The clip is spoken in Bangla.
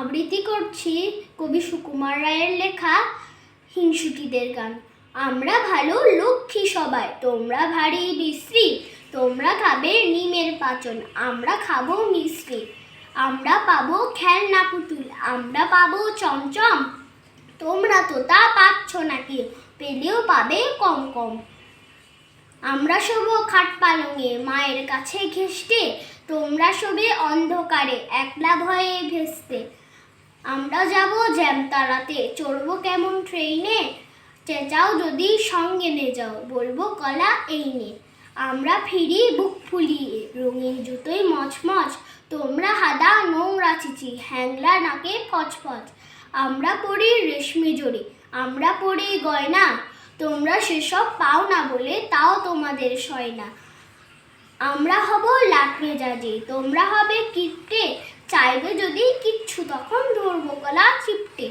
আবৃত্তি করছি কবি সুকুমার রায়ের লেখা হিংসুটিদের গান। আমরা ভালো লক্ষ্মী সবাই, তোমরা ভারী বিশ্রী। তোমরা খাবে নিমের পাচন, আমরা খাবো মিশ্রি। আমরা পাবো খেলনা পুতুল, আমরা পাবো চমচম। তোমরা তো তা পাচ্ছ নাকি, পেলেও পাবে কম কম। আমরা শোবো খাট পালঙে মায়ের কাছে ঘেঁষটে, তোমরা শোবে অন্ধকারে একলা ভয়ে ভেস্তে। আমরা যাব জ্যামতারাতে, চড়বো কেমন ট্রেনে, চেঁচাও যদি সঙ্গে নে যাও, বলবো কলা এই নে। আমরা ফিরি বুক ফুলিয়ে রঙিন জুতোয় মচমচ, তোমরা হাদা নোংরা চিচি হ্যাংলা নাকে ফচফচ। আমরা পড়ি রেশমি জড়ি, আমরা পড়ি গয়না, তোমরা সেসব পাও না বলে তাও তোমাদের সয় না। আমরা হব লাট মেজাজি, তোমরা হবে কিপটে, চাইবে যদি কিচ্ছু তখন ধরবো গলা চিপটে।